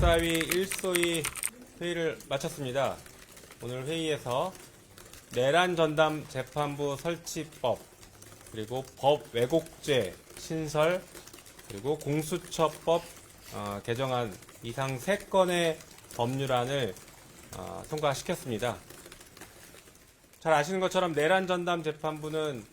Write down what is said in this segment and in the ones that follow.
법사위 일소위 회의를 마쳤습니다. 오늘 회의에서 내란 전담 재판부 설치법, 그리고 법 왜곡죄 신설, 그리고 공수처법 개정안 이상 3건의 법률안을 통과시켰습니다. 잘 아시는 것처럼 내란 전담 재판부는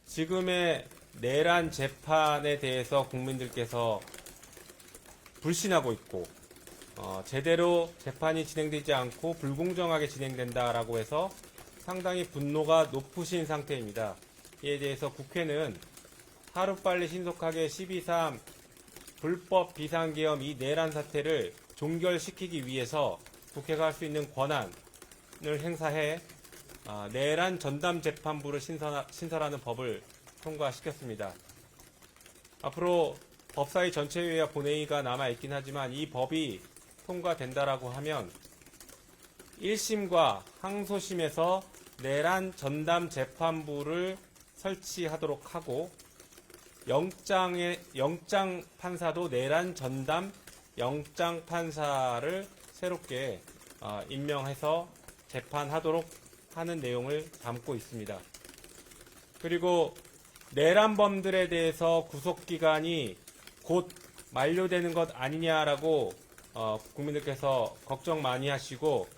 지금의 내란 재판에 대해서 국민들께서 불신하고 있고 제대로 재판이 진행되지 않고 불공정하게 진행된다라고 해서 상당히 분노가 높으신 상태입니다. 이에 대해서 국회는 하루빨리 신속하게 12.3 불법 비상계엄 이 내란 사태를 종결시키기 위해서 국회가 할 수 있는 권한을 행사해 내란 전담 재판부를 신설하는 법을 통과시켰습니다. 앞으로 법사위 전체회의와 본회의가 남아있긴 하지만 이 법이 통과된다라고 하면 1심과 항소심에서 내란 전담 재판부를 설치하도록 하고 영장 판사도 내란 전담 영장 판사를 새롭게 임명해서 재판하도록 하는 내용을 담고 있습니다. 그리고 내란범들에 대해서 구속기간이 곧 만료되는 것 아니냐라고 국민들께서 걱정 많이 하시고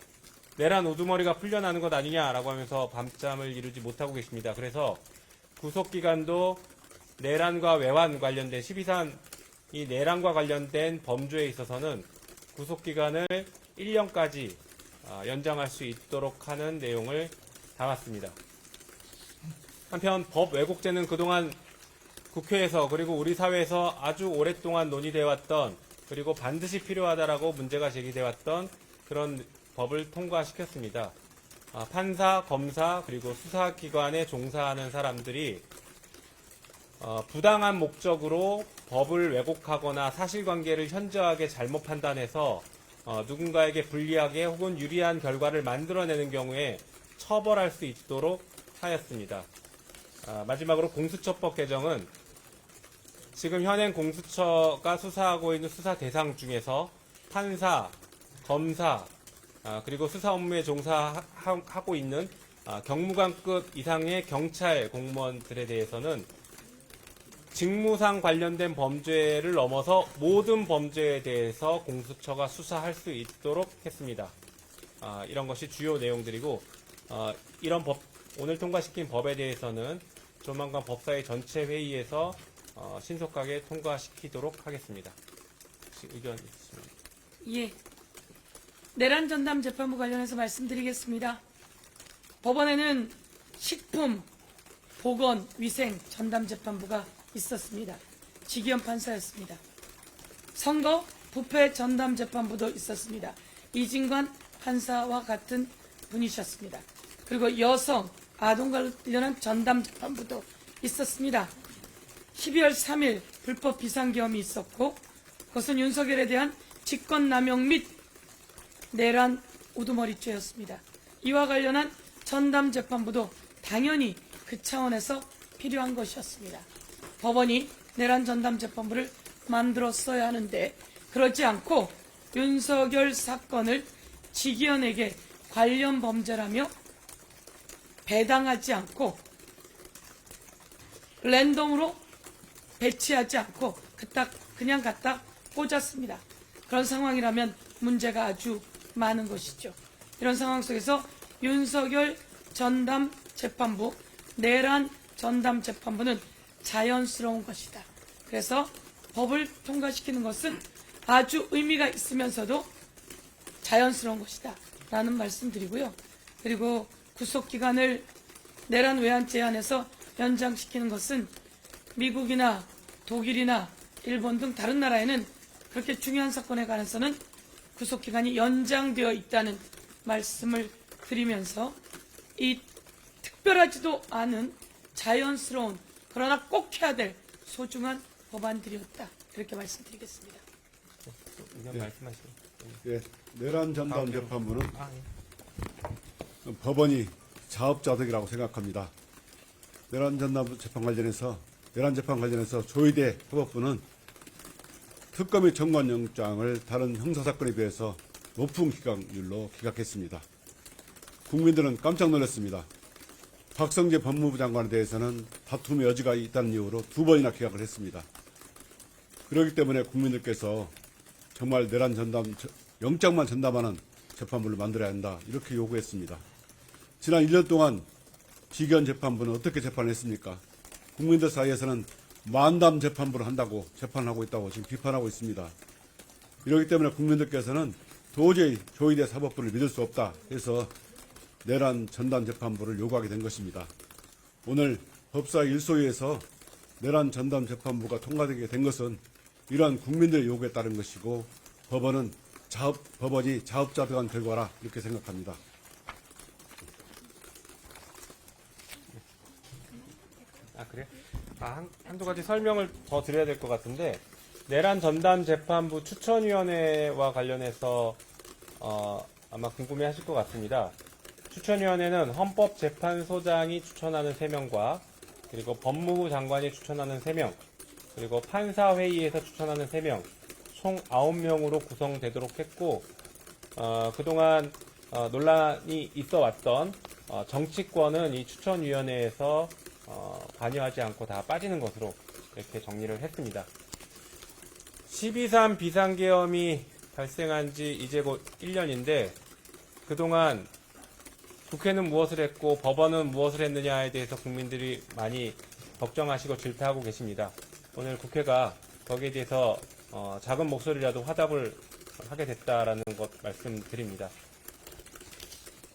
내란 우두머리가 풀려나는 것 아니냐라고 하면서 밤잠을 이루지 못하고 계십니다. 그래서 구속기간도 내란과 외환 관련된 12.3 이 내란과 관련된 범죄에 있어서는 구속기간을 1년까지 연장할 수 있도록 하는 내용을 담았습니다. 한편 법 왜곡죄는 그동안 국회에서 그리고 우리 사회에서 아주 오랫동안 논의되어 왔던 그리고 반드시 필요하다라고 문제가 제기되어 왔던 그런 법을 통과시켰습니다. 판사, 검사 그리고 수사기관에 종사하는 사람들이 부당한 목적으로 법을 왜곡하거나 사실관계를 현저하게 잘못 판단해서 누군가에게 불리하게 혹은 유리한 결과를 만들어내는 경우에 처벌할 수 있도록 하였습니다. 마지막으로 공수처법 개정은 지금 현행 공수처가 수사하고 있는 수사 대상 중에서 판사, 검사, 그리고 수사 업무에 종사하고 있는 경무관급 이상의 경찰 공무원들에 대해서는 직무상 관련된 범죄를 넘어서 모든 범죄에 대해서 공수처가 수사할 수 있도록 했습니다. 이런 것이 주요 내용들이고 이런 오늘 통과시킨 법에 대해서는 조만간 법사위 전체 회의에서 신속하게 통과시키도록 하겠습니다. 혹시 의견 있으십니까? 예. 내란 전담 재판부 관련해서 말씀드리겠습니다. 법원에는 식품, 보건, 위생 전담 재판부가 있었습니다. 지기현 판사였습니다. 선거, 부패 전담 재판부도 있었습니다. 이진관 판사와 같은 분이셨습니다. 그리고 여성, 아동 관련한 전담 재판부도 있었습니다. 12월 3일 불법 비상계엄이 있었고 그것은 윤석열에 대한 직권남용 및 내란 우두머리죄였습니다. 이와 관련한 전담 재판부도 당연히 그 차원에서 필요한 것이었습니다. 법원이 내란 전담 재판부를 만들었어야 하는데 그렇지 않고 윤석열 사건을 지기현에게 관련 범죄라며 배당하지 않고 랜덤으로 배치하지 않고 그냥 갖다 꽂았습니다. 그런 상황이라면 문제가 아주 많은 것이죠. 이런 상황 속에서 윤석열 전담 재판부, 내란 전담 재판부는 자연스러운 것이다. 그래서 법을 통과시키는 것은 아주 의미가 있으면서도 자연스러운 것이다. 라는 말씀 드리고요. 그리고 구속기간을 내란 외환죄 안에서 연장시키는 것은 미국이나 독일이나 일본 등 다른 나라에는 그렇게 중요한 사건에 관해서는 구속기간이 연장되어 있다는 말씀을 드리면서 이 특별하지도 않은 자연스러운 그러나 꼭 해야 될 소중한 법안들이었다. 그렇게 말씀드리겠습니다. 의견 말씀하시죠. 예, 내란 전담 재판부는 법원이 자업자득이라고 생각합니다. 내란 전담 재판 관련해서 조희대 사법부는 특검의 청구영장을 다른 형사사건에 비해서 높은 기각률로 기각했습니다. 국민들은 깜짝 놀랐습니다. 박성재 법무부 장관에 대해서는 다툼의 여지가 있다는 이유로 2번이나 기각을 했습니다. 그렇기 때문에 국민들께서 정말 내란 전담, 영장만 전담하는 재판부를 만들어야 한다, 이렇게 요구했습니다. 지난 1년 동안 비견 재판부는 어떻게 재판을 했습니까? 국민들 사이에서는 만담 재판부를 한다고 재판하고 있다고 지금 비판하고 있습니다. 이렇기 때문에 국민들께서는 도저히 조희대 사법부를 믿을 수 없다 해서 내란 전담 재판부를 요구하게 된 것입니다. 오늘 법사 1소위에서 내란 전담 재판부가 통과되게 된 것은 이러한 국민들의 요구에 따른 것이고 법원이 자업자득한 결과라, 이렇게 생각합니다. 아, 그래? 한두 가지 설명을 더 드려야 될 것 같은데, 내란 전담 재판부 추천위원회와 관련해서, 아마 궁금해 하실 것 같습니다. 추천위원회는 헌법재판소장이 추천하는 3명과, 그리고 법무부 장관이 추천하는 3명, 그리고 판사회의에서 추천하는 3명, 총 9명으로 구성되도록 했고, 그동안 논란이 있어 왔던 정치권은 이 추천위원회에서 관여하지 않고 다 빠지는 것으로 이렇게 정리를 했습니다. 12.3 비상계엄이 발생한 지 이제 곧 1년인데 그동안 국회는 무엇을 했고 법원은 무엇을 했느냐에 대해서 국민들이 많이 걱정하시고 질타하고 계십니다. 오늘 국회가 거기에 대해서 작은 목소리라도 화답을 하게 됐다라는 것 말씀드립니다.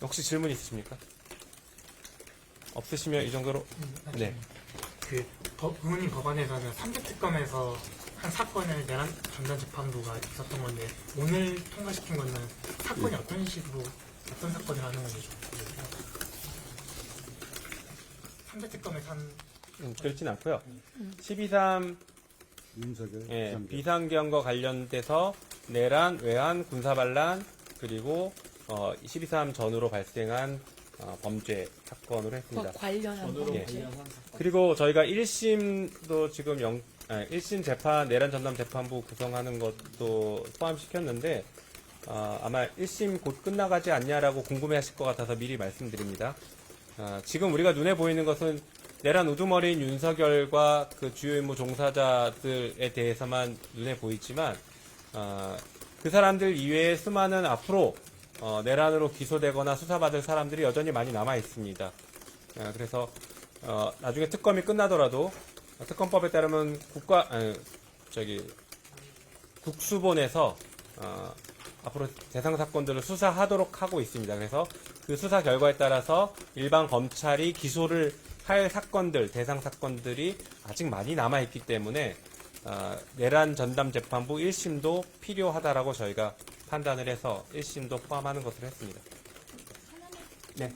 혹시 질문 있으십니까? 없으시면 이 정도로. 네. 부모님 법안에서는 3대 특검에서 한 사건을 내란 전담 재판부가 있었던 건데 오늘 통과시킨 거는 사건이 어떤 식으로 어떤 사건을 하는 건지 좀 궁금해요. 3대 특검에서 한 그렇진 않고요. 12.3 윤석열 비상계엄과 관련돼서 내란, 외환, 군사반란, 그리고 12.3 전후로 발생한 범죄 사건으로 했습니다. 관련한 범죄. 그리고 저희가 1심도 지금 1심 재판, 내란 전담 재판부 구성하는 것도 포함시켰는데, 아마 1심 곧 끝나가지 않냐라고 궁금해 하실 것 같아서 미리 말씀드립니다. 지금 우리가 눈에 보이는 것은 내란 우두머리인 윤석열과 그 주요 임무 종사자들에 대해서만 눈에 보이지만, 그 사람들 이외에 수많은 앞으로 내란으로 기소되거나 수사받을 사람들이 여전히 많이 남아 있습니다. 그래서 나중에 특검이 끝나더라도 특검법에 따르면 국수본에서 앞으로 대상 사건들을 수사하도록 하고 있습니다. 그래서 그 수사 결과에 따라서 일반 검찰이 기소를 할 사건들, 대상 사건들이 아직 많이 남아 있기 때문에 내란 전담 재판부 1심도 필요하다라고 저희가 판단을 해서 1심도 포함하는 것으로 했습니다. 네.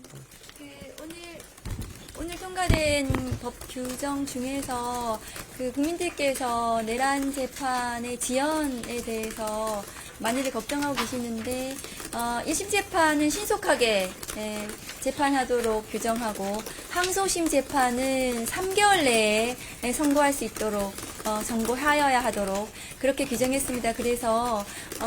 오늘 통과된 법 규정 중에서 국민들께서 내란 재판의 지연에 대해서 많이들 걱정하고 계시는데 1심 재판은 신속하게 재판하도록 규정하고 항소심 재판은 3개월 내에 선고할 수 있도록 선고하여야 하도록 그렇게 규정했습니다. 그래서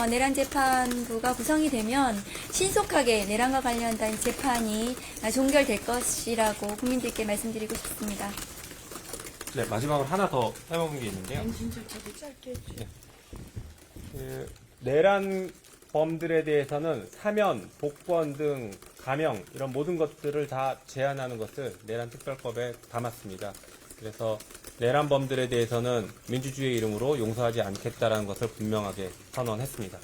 내란 재판부가 구성이 되면 신속하게 내란과 관련된 재판이 종결될 것이라고 국민들께 말씀드리고 싶습니다. 네, 마지막으로 하나 더 해먹은 게 있는데요. 엔진 절차도 짧게 해주세요. 내란 범들에 대해서는 사면, 복권 등 감형 이런 모든 것들을 다 제한하는 것을 내란 특별법에 담았습니다. 그래서 내란 범들에 대해서는 민주주의의 이름으로 용서하지 않겠다라는 것을 분명하게 선언했습니다.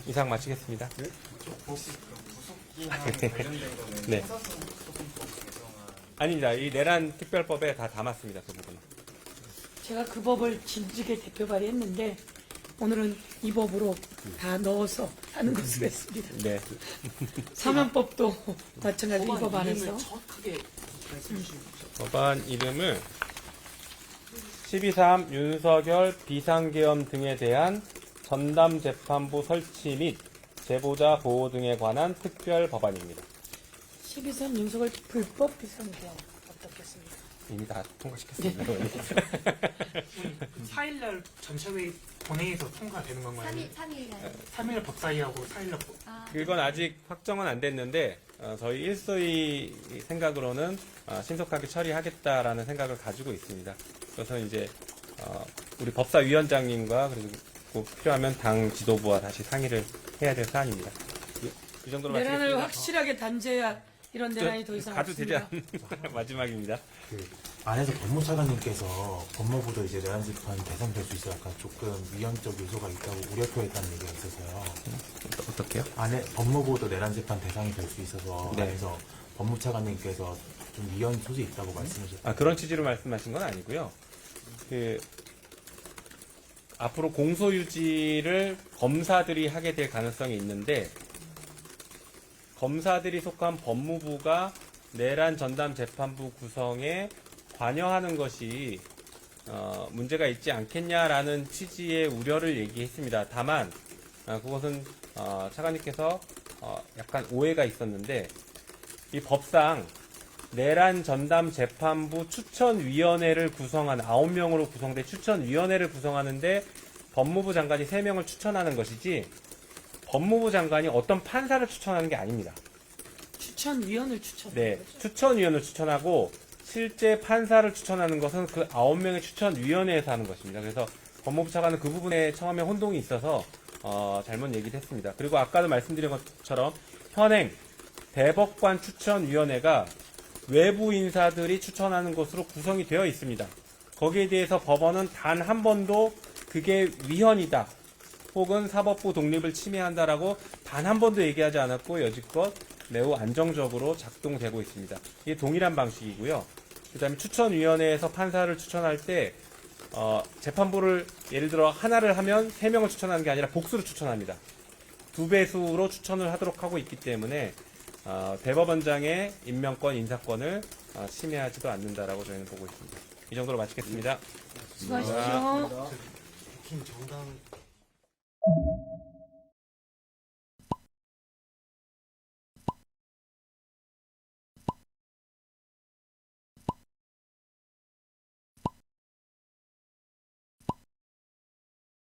이상 마치겠습니다. 혹시 구속기한 관련된 거는 네. 형사소송법 개정안 아닙니다. 이 내란 특별법에 다 담았습니다. 그 부분은. 제가 그 법을 진즉에 대표 발의했는데 오늘은 이 법으로 다 넣어서 하는 것으로 했습니다. 네. 사면법도 마찬가지로 이 법 안에서 정확하게 말씀해 주시면 법안 이름을 12.3 윤석열 비상계엄 등에 대한 전담재판부 설치 및 제보자 보호 등에 관한 특별 법안입니다. 12.3 윤석열 불법 비상계엄 어떻겠습니까? 이미 다 통과시켰습니다. 4일날 전체회의 본회의에서 통과되는 건가요? 3일 3일 법사위하고 4일날 그건 아직 확정은 안 됐는데 저희 일소위 생각으로는 신속하게 처리하겠다라는 생각을 가지고 있습니다. 그래서 이제 우리 법사위원장님과 그리고 꼭 필요하면 당 지도부와 다시 상의를 해야 될 사안입니다. 이 정도로 내란을 마치겠습니다. 확실하게 단죄해야 이런 내란이 더 이상 가도 되지 없습니다. 않는 마지막입니다. 안에서 법무차관님께서 법무부도 이제 내란 재판 대상될 수 있어 약간 조금 위헌적 요소가 있다고 우려 표했다는 얘기가 있어서요. 어떻게요? 안에 법무부도 내란 재판 대상이 될 수 있어서 네. 안에서 법무차관님께서 좀 위헌 소지 있다고 말씀하셨어요. 그런 취지로 말씀하신 건 아니고요. 앞으로 공소유지를 검사들이 하게 될 가능성이 있는데 검사들이 속한 법무부가 내란 전담 재판부 구성에 관여하는 것이 문제가 있지 않겠냐라는 취지의 우려를 얘기했습니다. 다만 그것은 차관님께서 약간 오해가 있었는데 이 법상 내란 전담 재판부 추천위원회를 구성한 9명으로 구성된 추천위원회를 구성하는데 법무부 장관이 3명을 추천하는 것이지 법무부 장관이 어떤 판사를 추천하는 게 아닙니다. 추천위원을 추천. 네, 추천위원을 추천하고 실제 판사를 추천하는 것은 그 9명의 추천위원회에서 하는 것입니다. 그래서 법무부 차관은 그 부분에 처음에 혼동이 있어서 잘못 얘기를 했습니다. 그리고 아까도 말씀드린 것처럼 현행 대법관 추천위원회가 외부 인사들이 추천하는 것으로 구성이 되어 있습니다. 거기에 대해서 법원은 단 한 번도 그게 위헌이다 혹은 사법부 독립을 침해한다라고 단 한 번도 얘기하지 않았고 여지껏 매우 안정적으로 작동되고 있습니다. 이게 동일한 방식이고요. 그 다음에 추천위원회에서 판사를 추천할 때 재판부를 예를 들어 하나를 하면 3명을 추천하는 게 아니라 복수로 추천합니다. 2배수로 추천을 하도록 하고 있기 때문에 대법원장의 임명권, 인사권을 침해하지도 않는다라고 저희는 보고 있습니다. 이 정도로 마치겠습니다. 수고하십시오. 김 정당